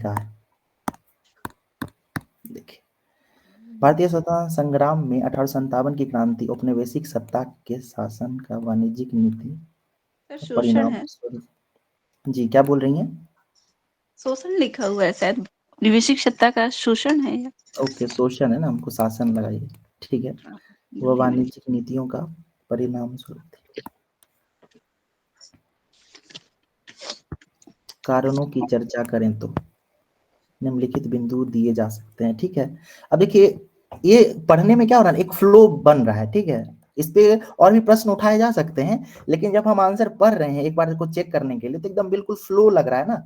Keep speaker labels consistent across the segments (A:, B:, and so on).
A: का है। देखिए, भारतीय स्वतंत्रता संग्राम में 1857 की क्रांति औपनिवेशिक सत्ता के शासन का वाणिज्यिक नीति
B: सर शोषण
A: परिणाम
B: है।
A: स्वरूप। जी क्या बोल रही हैं?
B: शोषण लिखा हुआ है शायद, औपनिवेशिक सत्ता का शोषण है या
A: ओके, शोषण है ना, हमको शासन लगाइए, ठीक है। वह
B: गलती हुई।
A: वाणिज्यिक नीतियों का परिणाम स्वरूप थी। कारणों की चर्चा करें तो निम्नलिखित बिंदु दिए जा सकते हैं, ठीक है। अब देखिए, ये पढ़ने में क्या हो रहा है, एक फ्लो बन रहा है, ठीक है। इस पे और भी प्रश्न उठाए जा सकते हैं, लेकिन जब हम आंसर पढ़ रहे हैं एक बार इसको चेक करने के लिए, तो एकदम बिल्कुल फ्लो लग रहा है ना,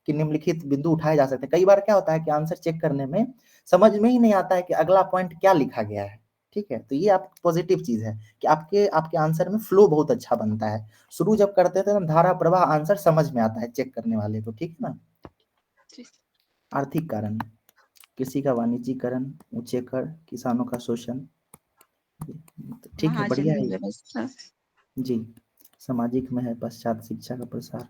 A: कि निम्नलिखित बिंदु उठाए जा सकते हैं। कई बार क्या होता है कि आंसर चेक करने में समझ में ही नहीं आता है कि अगला पॉइंट क्या लिखा गया है, ठीक है। तो ये आप पॉजिटिव चीज है कि आपके आपके आंसर में फ्लो बहुत अच्छा बनता है। शुरू जब करते थे ना, धारा प्रवाह आंसर समझ में आता है चेक करने वाले को, ठीक है ना। आर्थिक कारण, कृषि का वाणिज्यीकरण, ऊंचे कर, किसानों का शोषण, ठीक है, बढ़िया
B: महाजनी
A: है
B: व्यवस्था।
A: जी। सामाजिक में है पश्चात शिक्षा का प्रसार।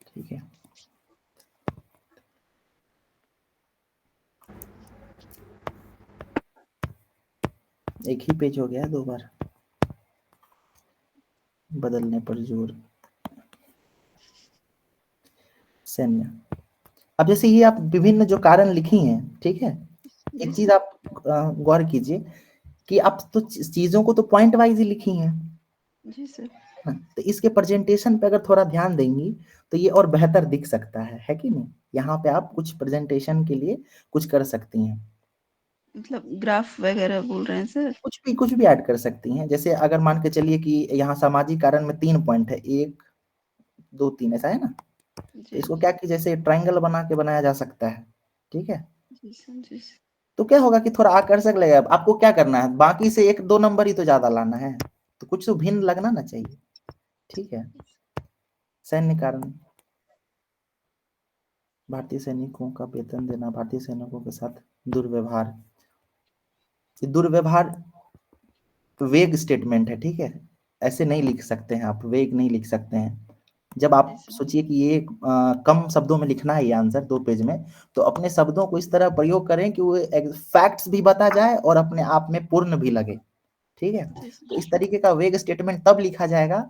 A: ठीक है, एक ही पेज हो गया है, 2 बार बदलने पर जोर। सैन्य, अब जैसे ये आप विभिन्न जो कारण लिखी हैं, ठीक है,
B: जी
A: एक चीज
B: सर।
A: आप गौर कीजिए कि आप तो चीजों को तो पॉइंट वाइज ही लिखी हैं
B: जी सर।
A: ना, तो इसके प्रेजेंटेशन पे अगर थोड़ा ध्यान देंगी तो ये और बेहतर दिख सकता है कि नहीं। यहाँ पे आप कुछ प्रेजेंटेशन के लिए कुछ कर सकती हैं,
B: मतलब ग्राफ वगैरह बोल रहे हैं सर?
A: कुछ भी ऐड कर सकती हैं। जैसे अगर मान के चलिए कि यहाँ सामाजिक कारण में 3 पॉइंट है, 1 2 3 ऐसा है ना, तो
B: जी
A: इसको क्या कि जैसे ट्रायंगल बना के बनाया जा सकता है, ठीक है।
B: जी सर। जी सर।
A: तो क्या होगा कि थोड़ा आकर्षक लगेगा। आपको क्या करना है, बाकी से 1 2 नंबर ही तो ज्यादा लाना है, तो कुछ तो भिन्न लगना ना चाहिए, ठीक है। सैन्य कारण, भारतीय सैनिकों का वेतन देना, भारतीय सैनिकों के साथ दुर्व्यवहार। दुर्व्यवहार वेग स्टेटमेंट है, ठीक है, ऐसे नहीं लिख सकते हैं आप, वेग नहीं लिख सकते हैं। जब
B: जी
A: आप
B: सर।
A: सोचिए कि ये कम शब्दों में लिखना है ये आंसर 2 पेज में, तो अपने शब्दों को इस तरह प्रयोग करें कि वो फैक्ट्स भी बता जाए और अपने आप में पूर्ण भी लगे, ठीक है।
B: जी
A: तो
B: सर।
A: इस तरीके का वेग स्टेटमेंट तब लिखा जाएगा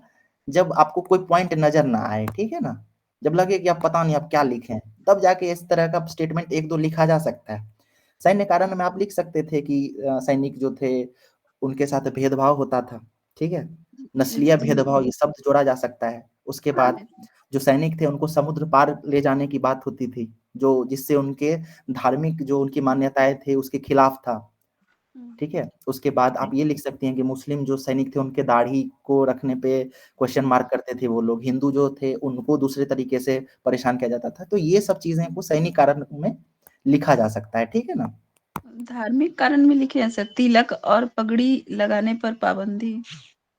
A: जब आपको कोई पॉइंट नजर ना आए, ठीक है ना। जब लगे कि आप पता नहीं आप क्या लिखें, तब जाके इस तरह का स्टेटमेंट 1 2 लिखा जा सकता है। सैन्य कारण में आप लिख सकते थे कि सैनिक जो थे उनके साथ भेदभाव होता था, ठीक है।
B: जी
A: नस्लीय
B: सर।
A: भेदभाव ये शब्द जोड़ा जा सकता है। उसके बाद जो सैनिक थे उनको समुद्र पार ले जाने की बात होती थी, जो जिससे उनके धार्मिक जो उनकी मान्यताएं थे उसके खिलाफ था, ठीक है। उसके बाद आप ये लिख सकती हैं कि मुस्लिम जो सैनिक थे उनके दाढ़ी को रखने पे क्वेश्चन मार्क करते थे वो लोग, हिंदू जो थे उनको दूसरे तरीके से परेशान किया जाता था। तो ये सब चीजें को सैनिक कारण में लिखा जा सकता है, ठीक है ना।
B: धार्मिक कारण में लिखे हैं सर, तिलक और पगड़ी लगाने पर पाबंदी।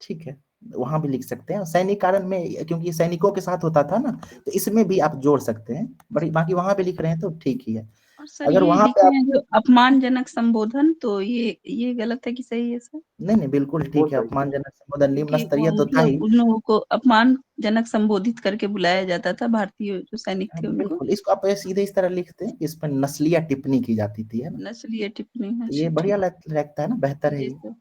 A: ठीक है, वहां भी लिख सकते हैं। सैनिक कारण में क्योंकि सैनिकों के साथ होता था ना, तो इसमें भी आप जोड़ सकते हैं, बड़ी बाकी वहां पे लिख रहे हैं तो ठीक ही है।
B: और सर
A: अगर
B: ये
A: वहां पे
B: लिखे
A: आप
B: हैं जो अपमानजनक संबोधन, तो ये गलत है कि सही है सर?
A: नहीं बिल्कुल ठीक है, अपमानजनक संबोधन निम्न
B: क्योंकि
A: स्तरीय
B: वो
A: तो था
B: मतलब
A: ही।
B: उन लोगों को अपमानजनक संबोधित करके बुलाया जाता था, भारतीय जो सैनिक थे उनको।
A: बिल्कुल, इसको आप सीधे इस तरह लिखते हैं कि इस पर नस्लीय टिप्पणी की जाती थी, है ना।
B: नस्लीय टिप्पणी है,
A: तो ये
B: अच्छा
A: बढ़िया
B: ठीक।
A: लगता है ना, बेहतर है
B: जी
A: ये।
B: सर।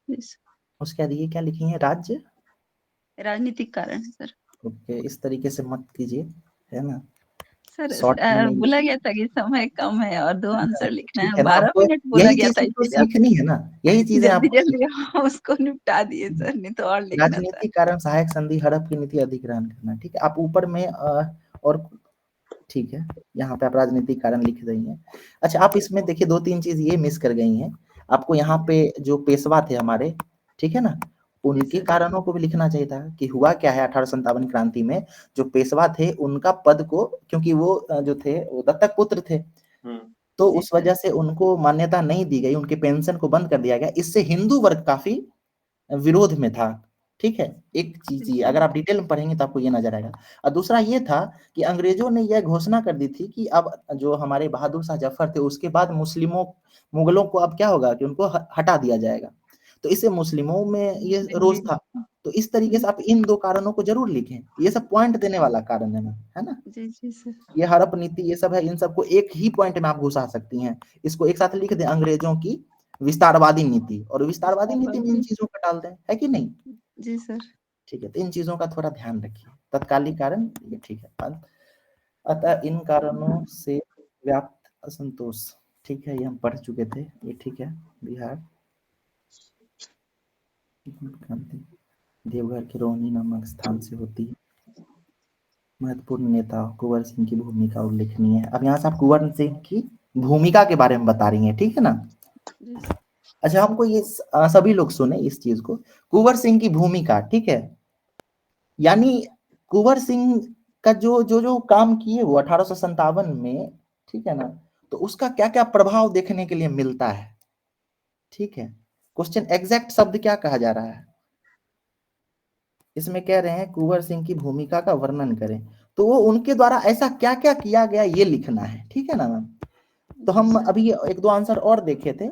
B: जी सर।
A: उसके बाद ये क्या लिखी है, राज्य।
B: राजनीतिक कारण है सर।
A: ओके, इस तरीके से मत कीजिए, है ना,
B: सर
A: शॉर्ट में नहीं
B: बोला गया था कि समय कम है और 2 आंसर लिखना
A: ठीक
B: है,
A: है ना,
B: 12
A: आपको
B: मिनट बोला
A: यही
B: गया था,
A: चीजें तो
B: इसीलिए आप
A: सीखनी है ना, यही चीजें
B: जल्दी
A: आपको
B: जल्दी उसको निपटा दिए सर, नहीं तो और लिखना था।
A: राजनीतिक कारण, सहायक संधि, हड़प की नीति, अधिग्रहण करना, ठीक है। आप ऊपर में और ठीक है, यहाँ पे आप राजनीतिक कारण लिख रही हैं। अच्छा, आप इसमें देखिए 2 3 चीज ये मिस कर गई हैं। आपको यहाँ पे जो पेशवा थे हमारे, ठीक है ना,
B: जी
A: उनके
B: सर।
A: कारणों को भी लिखना चाहिए था कि हुआ क्या है 1857 क्रांति में। जो पेशवा थे उनका पद को, क्योंकि वो जो थे वो दत्तक पुत्र थे, तो
B: जी
A: उस
B: सर।
A: वजह से उनको मान्यता नहीं दी गई, उनके पेंशन को बंद कर दिया गया। इससे हिंदू वर्ग काफी विरोध में था, ठीक है। एक चीज
B: जी
A: ये
B: सर।
A: अगर आप डिटेल में पढ़ेंगे तो आपको ये नजर आएगा। और दूसरा ये था कि अंग्रेजों ने यह घोषणा कर दी थी कि अब जो हमारे बहादुर शाह जफर थे उसके बाद मुस्लिमों मुगलों को अब क्या होगा कि उनको हटा दिया जाएगा। तो तो इससे मुस्लिमों में ये रोष था। तो इस तरीके से आप इन 2 कारणों को जरूर लिखें। ये सब पॉइंट देने वाला कारण है ना?
B: जी जी सर।
A: ये हड़प नीति ये सब है, इन सबको एक ही पॉइंट में आप घुसा सकती हैं। इसको एक साथ लिख दें, अंग्रेजों की विस्तारवादी नीति, और विस्तारवादी नीति में इन चीजों को डाल दें, है कि नहीं?
B: जी सर।
A: ठीक है, तो इन चीजों का थोड़ा ध्यान रखिए। तत्कालिक कारण ये ठीक है। अतः इन कारणों से व्याप्त असंतोष, ठीक है, ये हम पढ़ चुके थे, ये ठीक है। बिहार क्रांति देवघर के रोहिणी नामक स्थान से होती है। महत्वपूर्ण नेता कुंवर सिंह की भूमिका उल्लेखनीय है। अब यहाँ से आप कुंवर सिंह की भूमिका के बारे में बता रही हैं, ठीक है ना? अच्छा, हमको ये सभी लोग सुने इस चीज को, कुंवर सिंह की भूमिका, ठीक है, यानी कुंवर सिंह का जो जो जो काम किए वो 1857 में, ठीक है ना, तो उसका क्या क्या प्रभाव देखने के लिए मिलता है, ठीक है। क्वेश्चन एग्जैक्ट शब्द क्या कहा जा रहा है इसमें? कह रहे हैं कुंवर सिंह की भूमिका का वर्णन करें, तो वो उनके द्वारा ऐसा क्या क्या किया गया ये लिखना है, ठीक है ना मैम? तो हम अभी एक दो आंसर और देखे थे,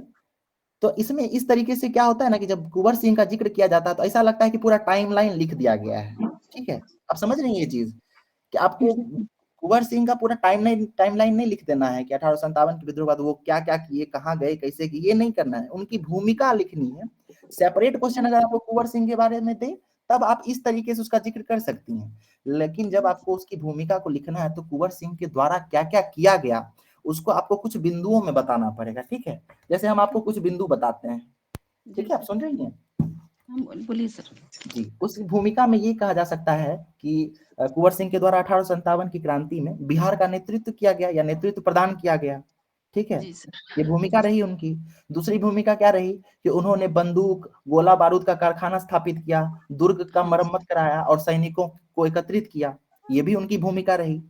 A: तो इसमें इस तरीके से क्या होता है ना कि जब कुंवर सिंह का जिक्र किया जाता है तो ऐसा लगता है कि पूरा टाइमलाइन लिख दिया गया है, ठीक है। आप समझ रही हैं ये चीज कि आपको कुंवर सिंह का पूरा टाइमलाइन नहीं लिख देना है कि 1857 के विद्रोह बाद वो क्या क्या किए, कहाँ गए, कैसे किए, ये नहीं करना है, उनकी भूमिका लिखनी है। सेपरेट क्वेश्चन अगर आपको कुंवर सिंह के बारे में दे तब आप इस तरीके से उसका जिक्र कर सकती हैं, लेकिन जब आपको उसकी भूमिका को लिखना है तो कुंवर सिंह के द्वारा क्या क्या किया गया उसको आपको कुछ बिंदुओं में बताना पड़ेगा, ठीक है। जैसे हम आपको कुछ बिंदु बताते हैं, ठीक है, आप सुन रही हैं?
B: बोलिए सर।
A: जी, उस भूमिका में ये कहा जा सकता है कि कुंवर सिंह के द्वारा 1857 की क्रांति में बिहार का नेतृत्व किया गया या नेतृत्व प्रदान किया गया, ठीक है, ये भूमिका रही उनकी। दूसरी भूमिका क्या रही कि उन्होंने बंदूक, गोला बारूद का कारखाना स्थापित किया, दुर्ग का मरम्मत कराया और सैनिकों को एकत्रित किया, ये भी उनकी भूमिका रही।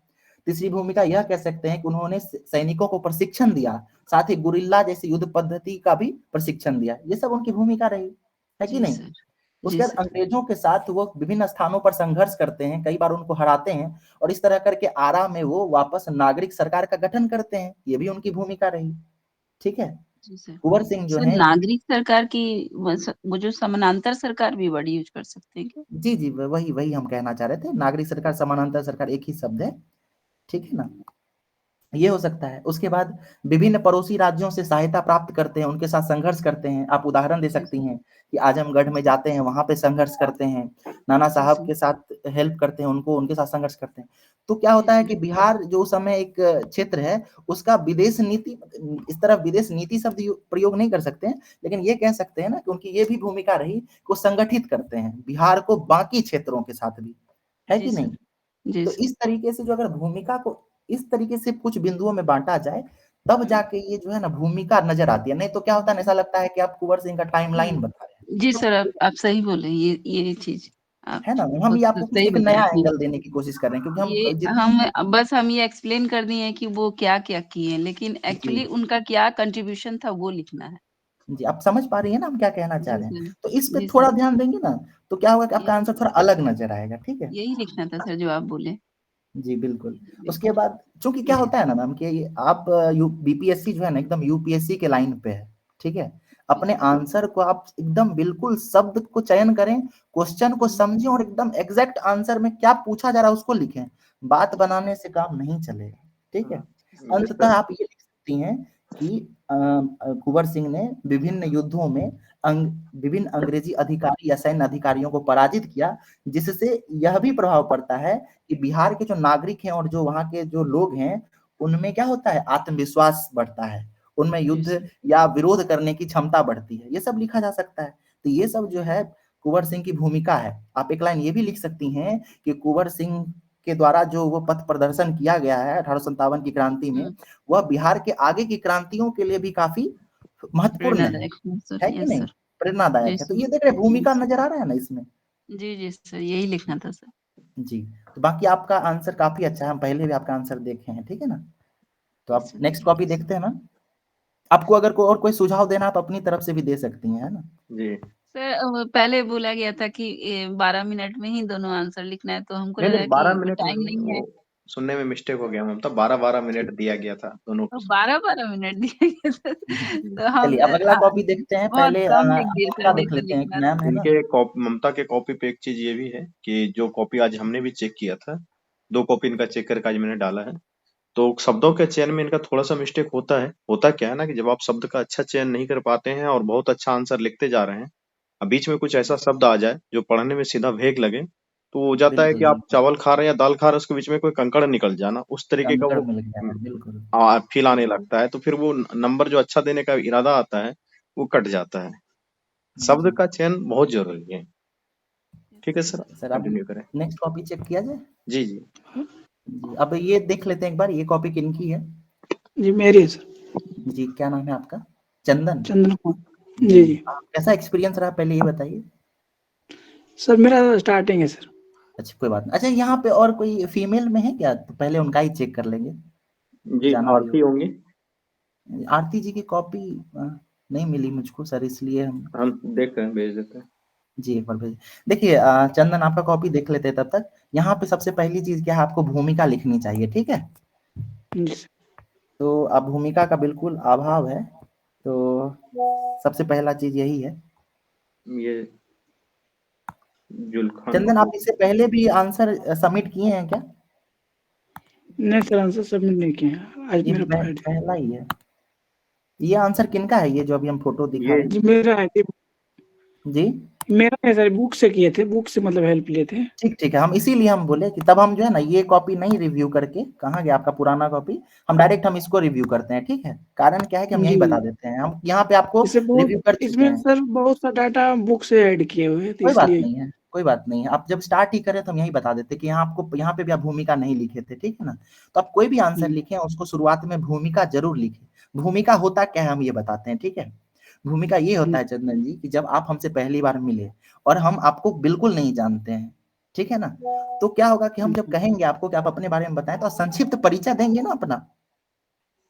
A: तीसरी भूमिका यह कह सकते हैं कि उन्होंने सैनिकों को प्रशिक्षण दिया, साथ ही गुरिल्ला जैसी युद्ध पद्धति का भी प्रशिक्षण दिया, ये सब उनकी भूमिका रही, है कि नहीं? उसके बाद अंग्रेजों के साथ वो विभिन्न स्थानों पर संघर्ष करते हैं, कई बार उनको हराते हैं और इस तरह करके आरा में वो वापस नागरिक सरकार का गठन करते हैं, ये भी उनकी भूमिका रही, ठीक है। कुंवर सिंह जो है
B: नागरिक सरकार की वो जो समानांतर सरकार भी वर्ड यूज कर सकते हैं क्या?
A: जी जी, वही वही हम कहना चाह रहे थे, नागरिक सरकार समानांतर सरकार एक ही शब्द है, ठीक है ना, ये हो सकता है। उसके बाद विभिन्न पड़ोसी राज्यों से सहायता प्राप्त करते हैं, उनके साथ संघर्ष करते हैं। आप उदाहरण दे सकती हैं कि आजमगढ़ में जाते हैं, वहां पे संघर्ष करते हैं, नाना साहब के साथ हेल्प करते हैं, उनको उनके साथ संघर्ष करते हैं। तो क्या होता है कि बिहार जो उस समय एक क्षेत्र है उसका विदेश नीति, इस तरह विदेश नीति शब्द प्रयोग नहीं कर सकते हैं, लेकिन ये कह सकते हैं ना कि उनकी ये भी भूमिका रही कि वो संगठित करते हैं बिहार को बाकी क्षेत्रों के साथ भी, है कि नहीं? तो इस तरीके से जो अगर भूमिका को इस तरीके से कुछ बिंदुओं में बांटा जाए तब जाके ये जो है ना भूमिका नजर आती है, नहीं तो क्या होता है, ऐसा लगता है कि आप कुंवर सिंह का टाइमलाइन बता रहे हैं।
B: जी सर, आप सही बोले, ये चीज
A: है ना, हम ये आपको कुछ
B: सही
A: एक
B: बताया
A: नया
B: आपने।
A: एंगल देने की कोशिश कर रहे हैं, क्योंकि
B: ये
A: हम जितने
B: हम ये एक्सप्लेन कर दिए हैं कि वो क्या क्या किए हैं, लेकिन एक्चुअली उनका क्या कंट्रीब्यूशन था वो लिखना है।
A: जी, आप समझ पा रही हैं ना हम क्या कहना चाह रहे हैं? तो इस पे
B: जी
A: थोड़ा
B: सर,
A: ध्यान देंगे ना तो क्या होगा कि आपका आंसर थोड़ा अलग नजर आएगा, ठीक है।
B: यही लिखना था सर जो आप बोले।
A: जी बिल्कुल। उसके बाद चूंकि क्या होता है ना मैम कि आप बीपीएससी जो है ना एकदम यूपीएससी के लाइन पे है, ठीक है। अपने आंसर को आप एकदम बिल्कुल शब्द को चयन करें, क्वेश्चन को समझें और एकदम एग्जैक्ट आंसर में क्या पूछा जा रहा है उसको लिखें। बात बनाने से काम नहीं चलेगा, ठीक है। अंततः आप ये लिख सकती हैं कि कुंवर सिंह ने विभिन्न युद्धों में विभिन्न अंग्रेजी अधिकारी या सैन्य अधिकारियों को पराजित किया, जिससे यह भी प्रभाव पड़ता है कि बिहार के जो नागरिक हैं और जो वहाँ के जो लोग हैं उनमें क्या होता है, आत्मविश्वास बढ़ता है, उनमें युद्ध या विरोध करने की क्षमता बढ़ती है, ये सब लिखा जा सकता है। तो ये सब जो है कुंवर सिंह की भूमिका है। आप एक लाइन ये भी लिख सकती हैं कि कुंवर सिंह के द्वारा जो वो पथ प्रदर्शन किया गया है 1857 की क्रांति में, वह बिहार के आगे की क्रांतियों के लिए भी काफी महत्वपूर्ण है कि नहीं, प्रेरणादायक है। तो ये देख रहे भूमिका नजर आ रहा है ना इसमें।
B: जी जी सर, यही लिखना था सर।
A: जी, तो बाकी आपका आंसर काफी अच्छा है, हम पहले भी आपका आंसर देखे हैं, ठीक है ना। तो आप नेक्स्ट कॉपी देखते हैं ना। आपको अगर कोई और कोई सुझाव देना आप अपनी तरफ से भी दे सकती हैं, है ना।
C: जी
B: सर, पहले बोला गया था कि 12 मिनट में ही दोनों आंसर लिखना है, तो हमको
C: नहीं
B: लगा
C: नहीं 12
B: कि
C: मिनट
B: टाइम
C: नहीं,
B: नहीं है।
C: सुनने में मिस्टेक हो गया ममता, 12-12 मिनट दिया गया था दोनों
B: तो
C: को।
B: 12-12 मिनट दिया गया था। तो हम
A: चलिए अब अगला कॉपी देखते हैं।
B: बहुत
A: पहले
B: कम लिख दिए
A: ममता
B: सर,
A: देख
B: नहीं तो
A: लेते हैं,
B: लिखना
A: मैम है ना।
C: ममता के कॉपी पे एक चीज ये भी है कि जो कॉपी आज हमने भी चेक किया था, 2 कॉपी इनका चेक करके आज मैंने डाला है, तो शब्दों के चयन में इनका थोड़ा सा मिस्टेक होता है। होता क्या है ना कि जब आप शब्द का अच्छा चयन नहीं कर पाते हैं और बहुत अच्छा आंसर लिखते जा रहे हैं, अब बीच में कुछ ऐसा शब्द आ जाए जो पढ़ने में सीधा भेग लगे, तो वो हो जाता है
A: बिल्कुल
C: कि आप
A: बिल्कुल,
C: चावल खा रहे हैं या दाल खा रहे हैं, उसके बीच में कोई कंकड़ निकल जाना, उस तरीके का
A: कंकड़
C: वो
A: मिल गया है, बिल्कुल।
C: फील आने लगता है, तो फिर वो नंबर जो अच्छा देने का इरादा आता है वो कट जाता है। शब्द
A: जी
C: का चयन बहुत जरूरी है। ठीक है सर,
A: सर, अब
C: कंटिन्यू करें।
A: नेक्स्ट कॉपी चेक किया जाए।
C: जी जी।
A: जी अब ये देख लेते हैं एक बार, ये कॉपी किनकी है।
D: जी मेरी है सर।
A: जी क्या नाम है आपका। चंदन।
D: चंदन कुमार।
A: जी
D: जी जी
A: कैसा एक्सपीरियंस रहा पहले ये बताइए।
D: सर, मेरा स्टार्टिंग है सर।
A: अच्छा कोई बात नहीं। अच्छा यहाँ पे और कोई फीमेल में है क्या, तो पहले उनका ही चेक कर लेंगे,
C: जी
A: जाना भी
C: आरती
A: हो।
C: होंगी।
A: आरती जी की कॉपी नहीं मिली मुझको सर, इसलिए
C: हम देख रहे हैं, भेज देते हैं।
A: जी एक बार भेजिए। देखिए चंदन आपका कॉपी देख लेते हैं तब तक। यहाँ पे सबसे पहली चीज क्या है, आपको भूमिका लिखनी चाहिए, ठीक है।
D: जी सर।
A: तो अब भूमिका का बिल्कुल अभाव है, तो सबसे पहला चीज यही है।
C: ये जुल्खान
A: चंदन आप इससे पहले भी आंसर सबमिट किए हैं क्या।
D: नहीं सर, आंसर सबमिट नहीं किया है, आज
A: ये
D: मेरा पढ़ाई थी।
A: पहला ही है। ये आंसर किनका है, ये जो अभी हम फोटो दिखा
C: ये
A: रहे
D: जी मेरा है
A: हैं। जी
D: मेरा है सर, बुक से किए थे, बुक से मतलब हेल्प लिए थे।
A: ठीक है, हम इसीलिए हम बोले कि तब हम जो है ना ये कॉपी नहीं रिव्यू करके, कहाँ गया आपका पुराना कॉपी, हम डायरेक्ट हम इसको रिव्यू करते हैं, ठीक है। कारण क्या है कि हम यही
D: जी
A: बता देते हैं, हम यहाँ पे आपको
D: इससे बहुत,
A: रिव्यू कर चुके
D: इसमें
A: हैं।
D: सर बहुत सा डाटा बुक से ऐड किए हुए हैं, तो
A: कोई बात
D: इसलिए।
A: नहीं है, कोई बात नहीं है। आप जब स्टार्ट ही करें तो हम यही बता देते कि यहाँ आपको, यहाँ पे भी आप भूमिका नहीं लिखे थे, ठीक है ना। तो आप कोई भी आंसर लिखें उसको शुरुआत में भूमिका जरूर लिखें। भूमिका होता क्या है हम ये बताते हैं, ठीक है। भूमिका ये होता है चंदन जी कि जब आप हमसे पहली बार मिले और हम आपको बिल्कुल नहीं जानते हैं, ठीक है ना, तो क्या होगा कि हम जब कहेंगे आपको कि आप अपने बारे में बताएं, तो संक्षिप्त परिचय देंगे ना अपना,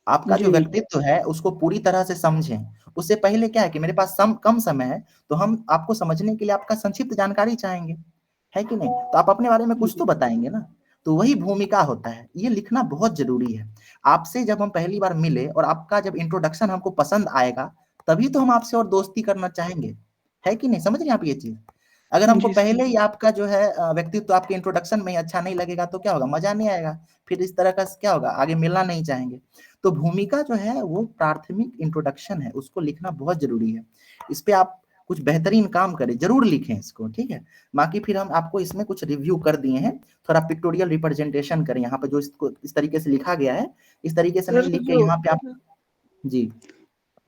A: आपका जो
D: जी
A: व्यक्तित्व है उसको पूरी तरह से समझें। उससे पहले क्या है कि मेरे पास कम समय है, तो हम आपको समझने के लिए आपका संक्षिप्त जानकारी चाहेंगे, है कि नहीं। तो आप अपने बारे में कुछ तो बताएंगे ना, तो वही भूमिका होता है। ये लिखना बहुत जरूरी है। आपसे जब हम पहली बार मिले और आपका जब इंट्रोडक्शन हमको पसंद आएगा, तभी तो हम आपसे और दोस्ती करना चाहेंगे, है कि नहीं। समझ रहे हैं आप ये चीज। अगर हमको
D: जी सर।
A: पहले ही आपका जो है व्यक्तित्व आपके इंट्रोडक्शन में ही अच्छा नहीं लगेगा, तो क्या होगा, मजा नहीं आएगा। फिर इस तरह का क्या होगा, आगे मिलना नहीं चाहेंगे। तो भूमिका जो है वो प्राथमिक इंट्रोडक्शन है, उसको लिखना बहुत जरूरी है। इस पे आप कुछ बेहतरीन काम करें, जरूर लिखें इसको, ठीक है। बाकी फिर हम आपको इसमें कुछ रिव्यू कर दिए हैं, थोड़ा पिक्टोरियल रिप्रेजेंटेशन करें यहाँ पे, जो इसको इस तरीके से लिखा गया है, इस तरीके से
D: सर
A: नहीं लिख के
D: जो
A: यहाँ पे आप। जी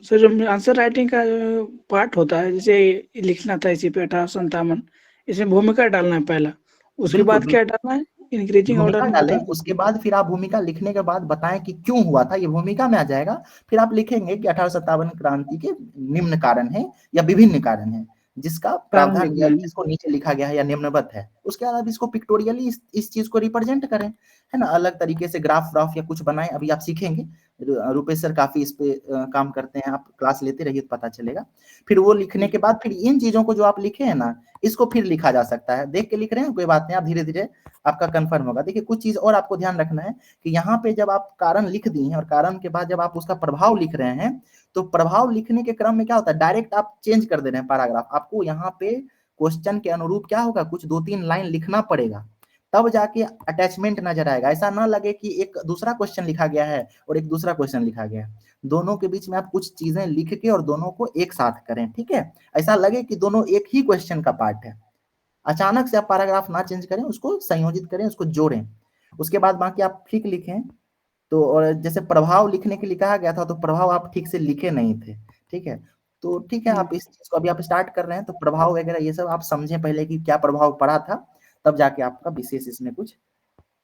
D: सर जो आंसर राइटिंग का जो पार्ट होता है, जैसे लिखना था इसी पे 1857, इसमें भूमिका डालना है पहला, उसके
A: बिल्कुल
D: बाद क्या
A: बिल्कुल,
D: डालना है, इंक्रीजिंग ऑर्डर
A: भूमिका
D: में
A: डालें,
D: बता
A: उसके
D: दीजिए।
A: बाद फिर आप भूमिका लिखने के बाद बताएं कि क्यों हुआ था, ये भूमिका में आ जाएगा। फिर आप लिखेंगे कि 1857 क्रांति के निम्न कारण है या विभिन्न कारण है, जिसका
D: कारण
A: प्रावधान
D: लिखना
A: या
D: है।
A: जिसको नीचे लिखा गया है या निम्नवत है। उसके बाद आप इसको पिक्टोरियली इस चीज को रिप्रेजेंट करें, है ना, अलग तरीके से ग्राफ व्राफ या कुछ बनाएं। अभी आप सीखेंगे, रुपेश सर काफी इस पे काम करते हैं, आप क्लास लेते रहिए तो पता चलेगा। फिर वो लिखने के बाद फिर इन चीजों को जो आप लिखे हैं ना, इसको फिर लिखा जा सकता है। देख के लिख रहे हैं कोई बात नहीं, आप धीरे धीरे आपका कंफर्म होगा। देखिए कुछ चीज और आपको ध्यान रखना है कि यहाँ पे जब आप कारण लिख दिए हैं और कारण के बाद जब आप उसका प्रभाव लिख रहे हैं, तो प्रभाव लिखने के क्रम में क्या होता है, डायरेक्ट आप चेंज कर दे रहे हैं पैराग्राफ। आपको यहाँ पे क्वेश्चन के अनुरूप क्या होगा, कुछ 2-3 लाइन लिखना पड़ेगा, तब जाके अटैचमेंट नजर आएगा। ऐसा ना लगे कि एक दूसरा क्वेश्चन लिखा गया है और एक दूसरा क्वेश्चन लिखा गया है, दोनों के बीच में आप कुछ चीजें लिख के और दोनों को एक साथ करें, ठीक है। ऐसा लगे कि दोनों एक ही क्वेश्चन का पार्ट है। अचानक से आप पैराग्राफ ना चेंज करें, उसको संयोजित करें, उसको जोड़ें। उसके बाद बाकी आप ठीक लिखें। तो और जैसे प्रभाव लिखने के लिए कहा गया था, तो प्रभाव आप ठीक से लिखे नहीं थे, ठीक है। तो ठीक है, आप इस चीज को अभी आप स्टार्ट कर रहे हैं, तो प्रभाव वगैरह ये सब आप समझें पहले कि क्या प्रभाव पड़ा था, तब जाके आपका विशेष इसमें कुछ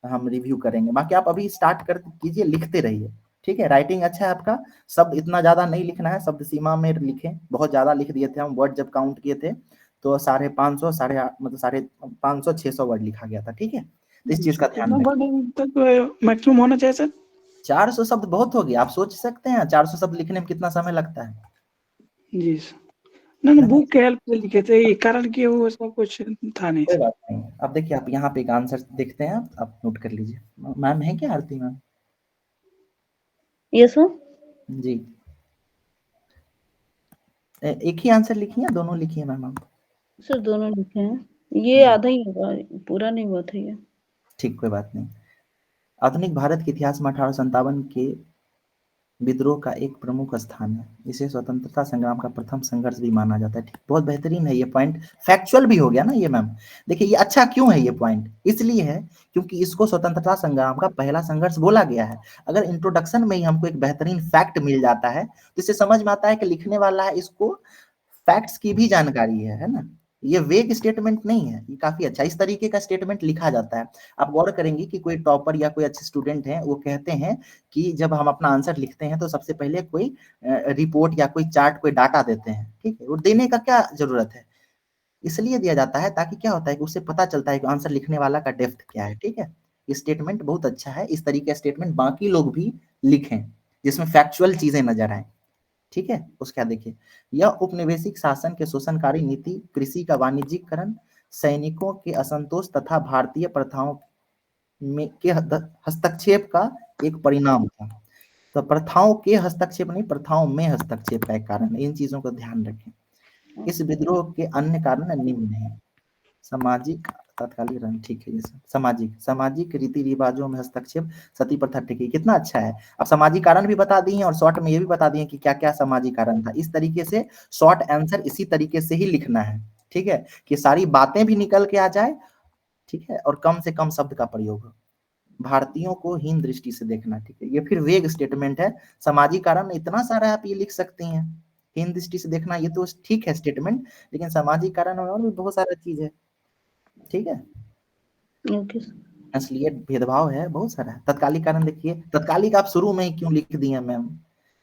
A: हम रिव्यू करेंगे। बाकी आप अभी स्टार्ट कर कीजिए, लिखते रहिए, ठीक है। राइटिंग अच्छा है आपका, शब्द इतना ज्यादा नहीं लिखना है, शब्द सीमा में लिखें। बहुत ज्यादा लिख दिए थे हम, वर्ड जब काउंट किए थे तो 550 मतलब 550-600 वर्ड लिखा गया था, ठीक है। तो इस चीज का
D: कितना
A: ध्यान रखें।
D: वर्ड तक मैक्सिमम होना चाहिए सर।
A: 400 शब्द बहुत हो गया, आप सोच सकते हैं 400 शब्द लिखने में कितना समय लगता है।
D: जी सर, ना बुक के हेल्प से लिखे थे, ये कारण कि वो ऐसा कुछ था नहीं।
A: कोई बात नहीं। अब देखिए आप यहाँ पे एक आंसर देखते हैं, आप नोट कर लीजिए। मैम है क्या आरती मैम?
E: Yes ma'am.
A: जी एक ही आंसर लिखी है, दोनों लिखी है मैम आप?
E: सर दोनों लिखे हैं, ये आधा ही होगा, पूरा नहीं हुआ था ये।
A: ठीक, कोई बात नहीं। आधुनिक भारत के इतिहास में 1857 के विद्रोह का एक प्रमुख स्थान है। इसे स्वतंत्रता संग्राम का प्रथम संघर्ष भी माना जाता है। ठीक, बहुत बेहतरीन है ये पॉइंट, फैक्चुअल भी हो गया ना ये मैम। देखिए ये अच्छा क्यों है ये पॉइंट, इसलिए है क्योंकि इसको स्वतंत्रता संग्राम का पहला संघर्ष बोला गया है। अगर इंट्रोडक्शन में ही हमको एक बेहतरीन फैक्ट मिल जाता है तो इससे समझ में आता है कि लिखने वाला है इसको फैक्ट्स की भी जानकारी है ना। ये वेग स्टेटमेंट नहीं है, ये काफी अच्छा इस तरीके का स्टेटमेंट लिखा जाता है। आप गौर करेंगे कि कोई टॉपर या कोई अच्छे स्टूडेंट हैं वो कहते हैं कि जब हम अपना आंसर लिखते हैं तो सबसे पहले कोई रिपोर्ट या कोई चार्ट, कोई डाटा देते हैं। ठीक है, वो देने का क्या जरूरत है, इसलिए दिया जाता है ताकि क्या होता है कि उससे पता चलता है कि आंसर लिखने वाला का डेप्थ क्या है। ठीक है, ये स्टेटमेंट बहुत अच्छा है, इस तरीके का स्टेटमेंट बाकी लोग भी लिखें जिसमें फैक्चुअल चीजें नजर आए। ठीक है, उसका देखिए, यह उपनिवेशिक शासन के शोषणकारी नीति, कृषि का वाणिज्यीकरण, सैनिकों के असंतोष तथा भारतीय प्रथाओं में के हस्तक्षेप का एक परिणाम था। तो प्रथाओं के हस्तक्षेप नहीं, प्रथाओं में हस्तक्षेप का एक कारण, इन चीजों का ध्यान रखें। इस विद्रोह के अन्य कारण निम्न हैं। सामाजिक तत्कालीन रंग, ठीक है, ये सब सामाजिक रीति रिवाजों में हस्तक्षेप, सती प्रथा, ठीक है, कितना अच्छा है। अब सामाजिक कारण भी बता दिए और शॉर्ट में ये भी बता दिए कि क्या क्या सामाजिक कारण था। इस तरीके से शॉर्ट आंसर इसी तरीके से ही लिखना है। ठीक है, कि सारी बातें भी निकल के आ जाए, ठीक है, और कम से कम शब्द का प्रयोग हो। भारतीयों को हीन दृष्टि से देखना, ठीक है, ये फिर वेग स्टेटमेंट है। सामाजिक कारण इतना सारा आप ये लिख सकती हैं, हीन दृष्टि से देखना ये तो ठीक है स्टेटमेंट, लेकिन सामाजिक कारण में और भी बहुत सारा चीज है। ठीक है,
E: ओके
A: असलियत भेदभाव है, बहुत सारा है। तत्कालिक कारण देखिए, तत्कालिक आप शुरू में ही क्यों लिख दिए मैम?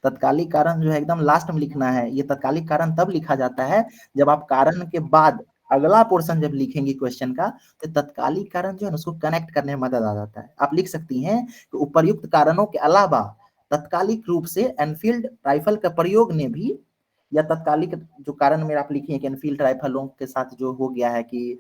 A: तत्कालिक कारण जो है एकदम लास्ट में लिखना है। ये तत्कालिक कारण तब लिखा जाता है जब आप कारण के बाद अगला पोर्शन जब लिखेंगे क्वेश्चन का, तो तत्कालिक कारण जो है उसको कनेक्ट करने में मदद आ जाता है। आप लिख सकती हैं कि उपर्युक्त कारणों के अलावा तत्कालिक रूप से एनफील्ड राइफल का प्रयोग ने भी, या तत्कालिक जो कारण में आप लिखी है कि एनफील्ड राइफलों के साथ जो हो गया है कि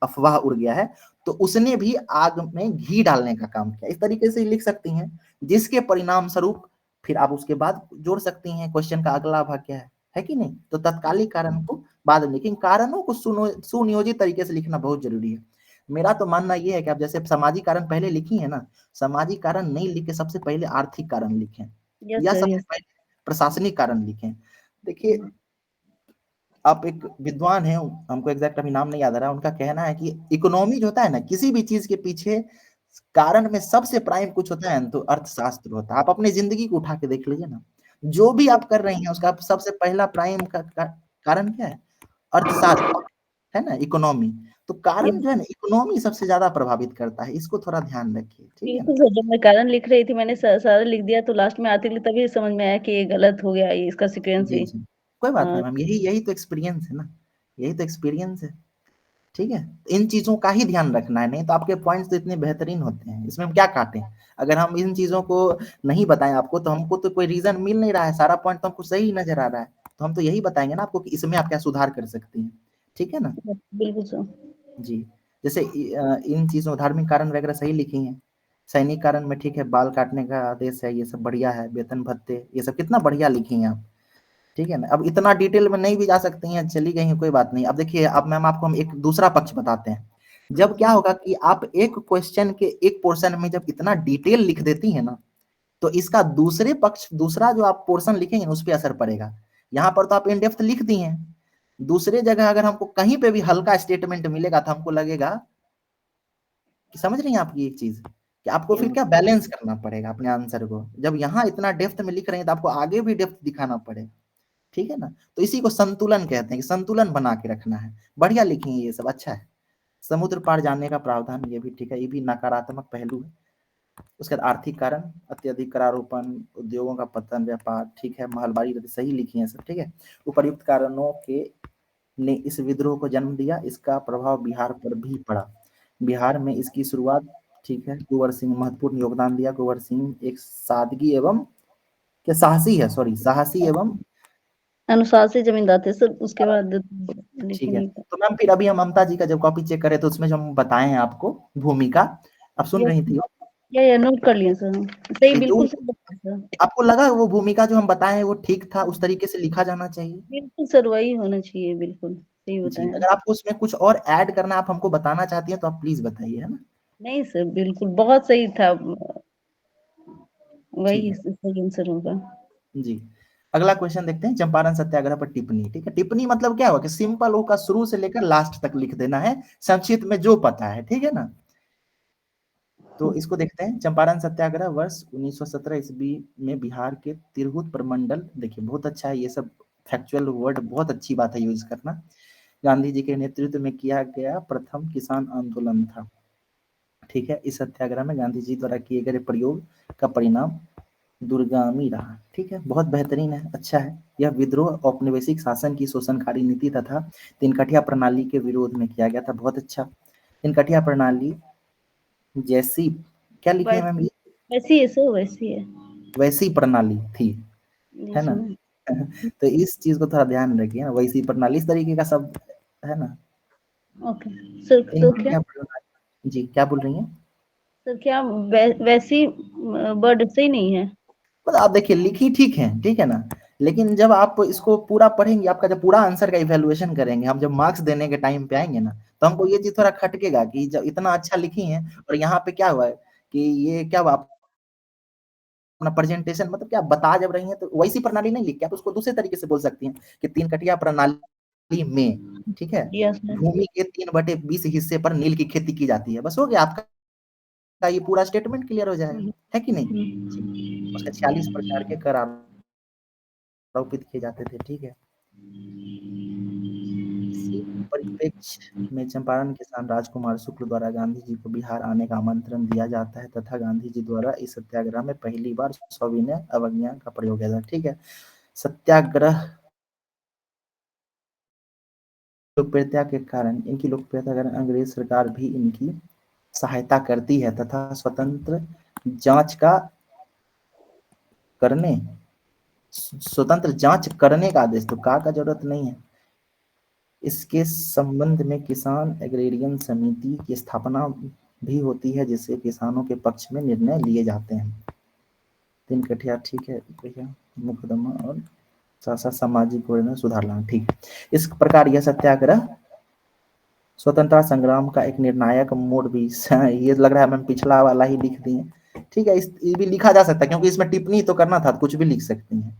A: अफवाह उड़ गया है, तो उसने भी आग में घी डालने का काम किया। इस तरीके से लिख सकती हैं, जिसके परिणाम स्वरूप फिर आप उसके बाद जोड़ सकती हैं क्वेश्चन का अगला भाग क्या है कि नहीं। तो तत्कालिक कारण को बाद में, लेकिन कारणों को सुनियोजित तरीके से लिखना बहुत जरूरी है। मेरा तो मानना यह है कि आप जैसे सामाजिक कारण पहले लिखी है ना, सामाजिक कारण नहीं लिख के सबसे पहले आर्थिक कारण लिखें, या सबसे पहले प्रशासनिक कारण लिखें। देखिए आप एक विद्वान है, हमको एग्जैक्ट अभी नाम नहीं याद आ रहा, उनका कहना है कि इकोनॉमी जो होता है ना, किसी भी चीज के पीछे कारण में सबसे प्राइम कुछ होता है तो अर्थशास्त्र होता है। आप अपनी जिंदगी को उठा के देख लीजिए ना, जो भी आप कर रही हैं उसका सबसे पहला प्राइम कारण क्या है? अर्थशास्त्र है ना, इकोनॉमी। तो कारण जो है ना, इकोनॉमी सबसे ज्यादा प्रभावित करता है, इसको थोड़ा ध्यान रखिए। ठीक है,
E: बिल्कुल। जब मैं कारण लिख रही थी मैंने सारा लिख दिया, तो लास्ट में आते तभी समझ में आया कि ये गलत हो गया, ये इसका सीक्वेंस
A: जी
E: भी।
A: जी, कोई बात नहीं मैम, यही तो एक्सपीरियंस है ना, यही तो एक्सपीरियंस है। ठीक है, इन चीजों का ही ध्यान रखना है, नहीं तो आपके पॉइंट्स तो इतने बेहतरीन होते हैं, इसमें हम क्या काटें? अगर हम इन चीजों को नहीं बताएं आपको, तो हमको तो कोई रीजन मिल नहीं रहा है, सारा पॉइंट तो हमको सही नजर आ रहा है, तो हम तो यही बताएंगे ना आपको कि इसमें आप क्या सुधार कर सकती हैं। ठीक है ना?
E: बिल्कुल सर
A: जी, जैसे इन चीजों धार्मिक कारण वगैरह सही लिखी हैं। सैनिक कारण में ठीक है, बाल काटने का आदेश है, ये सब बढ़िया है, वेतन भत्ते, ये सब कितना बढ़िया लिखी हैं आप। ठीक है ना, अब इतना डिटेल में नहीं भी जा सकती हैं, चली गई हैं, कोई बात नहीं। अब देखिए, अब मैम आपको हम एक दूसरा पक्ष बताते हैं। जब क्या होगा कि आप एक क्वेश्चन के एक पोर्शन में जब इतना डिटेल लिख देती हैं ना, तो इसका दूसरे पक्ष, दूसरा जो आप पोर्शन लिखेंगे उस पर असर पड़ेगा। यहाँ पर तो आप इन डेप्थ लिख दी हैं, दूसरे जगह अगर हमको कहीं पे भी हल्का स्टेटमेंट मिलेगा तो हमको लगेगा कि, समझ रही हैं आपकी एक चीज, कि आपको फिर क्या बैलेंस करना पड़ेगा अपने आंसर को। जब यहाँ इतना डेप्थ में लिख रहे हैं तो आपको आगे भी डेप्थ दिखाना पड़ेगा। ठीक है ना, तो इसी को संतुलन कहते हैं, कि संतुलन बना के रखना है। बढ़िया लिखी है ये सब, अच्छा है। समुद्र पार जाने का प्रावधान, ये भी ठीक है, ये भी नकारात्मक पहलू है। उसके बाद आर्थिक कारण, अत्यधिक करारोपण, उद्योगों का पतन, व्यापार, ठीक है, महलबारी, सही लिखी है सब। ठीक है, उपर्युक्त कारणों के ने इस विद्रोह को जन्म दिया, इसका प्रभाव बिहार पर भी पड़ा। बिहार में इसकी शुरुआत, ठीक है, कुंवर सिंह महत्वपूर्ण योगदान दिया। कुंवर सिंह एक सादगी एवं, क्या साहसी है, सॉरी, साहसी एवं
E: अनुसार से जमींदार थे सर, उसके बाद
A: ठीक है।
E: लिखने का।
A: तो मैम फिर अभी हम ममता जी का जब कॉपी चेक करें तो उसमें जो हम बताए हैं आपको भूमिका, आप सुन रही थी?
E: या नोट कर लिए सर, सही
A: तो
E: बिल्कुल सही बताया सर।
A: आपको लगा वो भूमिका जो हम बताए हैं वो ठीक था, उस तरीके से लिखा जाना चाहिए?
E: बिल्कुल सर, वही होना चाहिए, बिल्कुल सही
A: जी,
E: बताया।
A: अगर आपको उसमें कुछ और ऐड करना, आप हमको बताना चाहती हैं तो आप प्लीज बताइए, है ना?
E: नहीं सर, बिल्कुल बहुत सही था,
A: ठीक
E: वही
A: है।
E: सही आंसर होगा।
A: जी, अगला क्वेश्चन देखते हैं, चंपारण सत्याग्रह पर टिप्पणी। ठीक है, टिप्पणी मतलब क्या हुआ कि सिंपल होगा, शुरू से लेकर लास्ट तक लिख देना है, संक्षिप्त में जो पता है, ठीक है ना? तो इसको देखते हैं, चंपारण सत्याग्रह वर्ष 1917 ईस्वी में बिहार के तिरहुत प्रमंडल, देखिए बहुत अच्छा है ये सब फैक्चुअल वर्ड, बहुत अच्छी बात है यूज करना। गांधी जी के नेतृत्व में किया गया प्रथम किसान आंदोलन था। ठीक है, इस सत्याग्रह में गांधी जी द्वारा किए गए प्रयोग का परिणाम दूरगामी रहा। ठीक है, बहुत बेहतरीन है, अच्छा है। यह विद्रोह औपनिवेशिक शासन की शोषणकारी नीति तथा तिनकठिया प्रणाली के विरोध में किया गया था। बहुत अच्छा। तिनकठिया प्रणाली जैसी, क्या लिखी है मैम ये?
E: वैसी है सर, वैसी है।
A: वैसी प्रणाली थी,
E: जी
A: है ना?
E: सुना।
A: तो इस चीज को थोड़ा ध्यान रखिए ना, वैसी प्रणाली इस तरीके का शब्द है ना।
E: ओके सर, तो क्या
A: तिनकठिया प्रणाली, जी क्या बोल रही हैं?
E: सर, क्या वैसी वर्ड सही नहीं है?
A: मतलब आप देखिए लिखी ठीक है, ठीक है ना, लेकिन जब आप इसको पूरा पढ़ेंगे, आपका जब पूरा आंसर का इवैल्यूएशन करेंगे, हम जब मार्क्स देने के टाइम पे आएंगे ना, तो हमको ये चीज थोड़ा खटकेगा कि जब इतना अच्छा लिखी है और यहाँ पे क्या हुआ है कि ये क्या हुआ, अपना प्रेजेंटेशन मतलब क्या बता जब रही हैं तो वैसी प्रणाली नहीं लिख के आप उसको दूसरे तरीके से बोल सकती हैं कि तीनकठिया प्रणाली में, ठीक है,
E: यस सर।
A: भूमि के 3/20 हिस्से पर नील की खेती की जाती है। बस हो गया आपका ये पूरा स्टेटमेंट क्लियर हो जाएगा, है कि नहीं? उसके 46 प्रकार के कर आरोपित किए जाते थे। ठीक है, इसी परिप्रेक्ष्य में चंपारण किसान राजकुमार शुक्ल द्वारा गांधी जी को बिहार आने का आमंत्रण दिया जाता है तथा गांधी जी द्वारा इस सत्याग्रह में पहली बार सविनय अवज्ञा का प्रयोग किया जाता है। ठीक है, सत्याग्रह लोकप्रियता के कारण, इनकी लोकप्रियता के कारण अंग्रेज सरकार भी इनकी सहायता करती है तथा स्वतंत्र जांच करने का आदेश, तो का जरूरत नहीं है। इसके संबंध में किसान एग्रेरियन समिति की स्थापना भी होती है जिससे किसानों के पक्ष में निर्णय लिए जाते हैं। तिनकठिया, ठीक है भैया, मुकदमा और साथ सामाजिक सुधार लाना। ठीक है, इस प्रकार यह सत्याग्रह स्वतंत्रता संग्राम का एक निर्णायक मोड़ भी, ये लग रहा है मैम पिछला वाला ही लिख दिए। ठीक है, ये भी लिखा जा सकता है क्योंकि इसमें टिप्पणी तो करना था, कुछ भी लिख सकती हैं।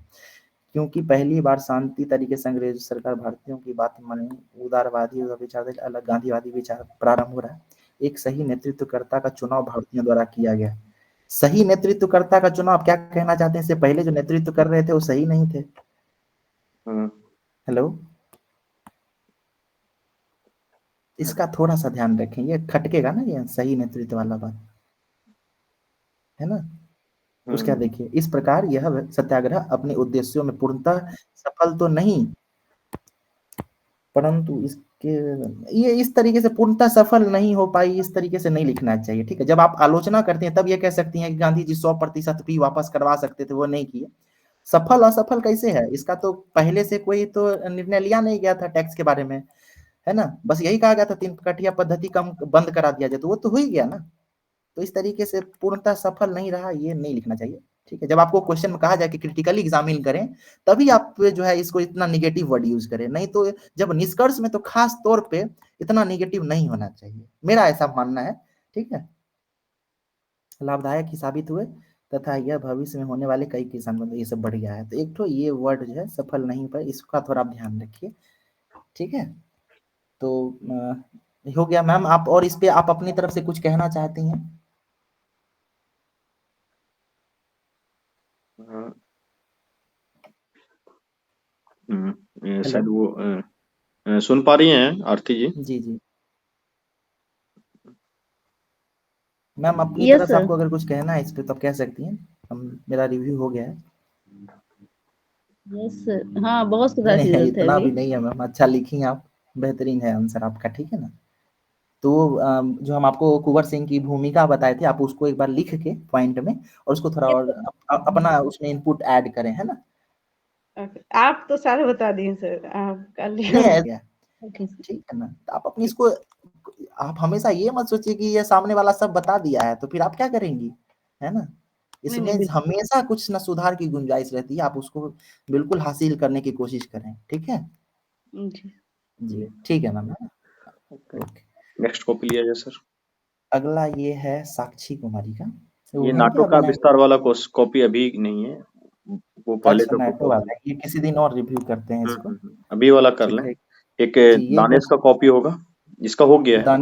A: क्योंकि पहली बार शांति तरीके से अंग्रेज सरकार भारतीयों की बात माने, उदारवादी विचार अलग गांधीवादी विचार प्रारंभ हो रहा है। एक सही नेतृत्वकर्ता का चुनाव भारतीयों द्वारा किया गया। सही नेतृत्वकर्ता का चुनाव, क्या कहना चाहते हैं? इससे पहले जो नेतृत्व कर रहे थे वो सही नहीं थे। हेलो, इसका थोड़ा सा ध्यान रखें, ये खटकेगा ना, ये सही नेतृत्व वाला बात है ना। उसका देखिए, इस प्रकार यह सत्याग्रह अपने उद्देश्यों में पूर्णतः सफल तो नहीं, परंतु इसके ये इस तरीके से पूर्णतः सफल नहीं हो पाई, इस तरीके से नहीं लिखना चाहिए। ठीक है, जब आप आलोचना करते हैं तब ये कह सकती हैं कि गांधी जी 100% भी वापस करवा सकते थे, वो नहीं किए। सफल असफल कैसे है, इसका तो पहले से कोई तो निर्णय लिया नहीं गया था टैक्स के बारे में, है ना। बस यही कहा गया था तिनकठिया पद्धति कम बंद करा दिया जाए, तो वो तो हो ही गया ना। तो इस तरीके से पूर्णतः सफल नहीं रहा, ये नहीं लिखना चाहिए। ठीक है, जब आपको क्वेश्चन में कहा जाए कि क्रिटिकली एग्जामिन करें, तभी आप जो है इसको इतना निगेटिव वर्ड यूज करें, नहीं तो जब निष्कर्ष में तो खास तौर पे इतना निगेटिव नहीं होना चाहिए, मेरा ऐसा मानना है। ठीक है, लाभदायक ही साबित हुए तथा यह भविष्य में होने वाले कई किसान बंधु, ये सब बढ़िया है। तो एक तो ये वर्ड जो है सफल नहीं पर, इसका थोड़ा आप ध्यान रखिए। ठीक है, तो हो गया मैम। आप और इस पे आप अपनी तरफ से कुछ कहना चाहती हैं?
C: शायद वो सुन पा रही हैं आरती जी?
A: जी जी मैम, अपनी
E: यस
A: तरफ से
E: सर।
A: आपको अगर कुछ कहना है इस पे तो आप कह सकती हैं। मेरा रिव्यू हो गया है।
E: यस सर, हाँ बहुत
A: नहीं
E: सुधार की
A: नहीं
E: जरूरत है
A: इतना
E: अभी।
A: भी नहीं है मैम, अच्छा लिखी हैं आप, बेहतरीन है आंसर आपका। ठीक है ना, तो जो हम आपको कुंवर सिंह की भूमिका बताए थे, आप उसको एक बार लिख के पॉइंट में और उसको थोड़ा और अपना उसमें इनपुट ऐड करें, है ना।
F: ओके, आप तो सारे बता दिए सर, आप कर
A: नहीं
F: लिया।
A: है,
E: ओके सर।
A: ठीक है ना। तो आप अपनी इसको, आप हमेशा ये मत सोचिए कि ये सामने वाला सब बता दिया है तो फिर आप क्या करेंगी, है ना।
E: नहीं,
A: इसमें
E: बिल्कुल।
A: हमेशा कुछ ना सुधार की गुंजाइश रहती है, आप उसको बिल्कुल हासिल करने की कोशिश करें, ठीक है
E: जी।
A: जी। ठीक है ma'am.
C: Okay,
A: okay,
C: next copy लिया जाए सर।
A: अगला ये है साक्षी कुमारी का। वो
C: ये
A: है
C: नाटो
A: क्या
C: का
A: अभी
C: विस्तार वाला कॉपी अभी नहीं है, वो पहले
A: अच्छा
C: का
A: नाटो
C: कॉपी
A: वाला है, ये किसी दिन और रिव्यू करते हैं इसको।
C: अभी वाला कर
A: ठीक
C: लें।
A: है
C: एक
A: जी, ये
C: दानिश का कॉपी होगा, जिसका हो गया है।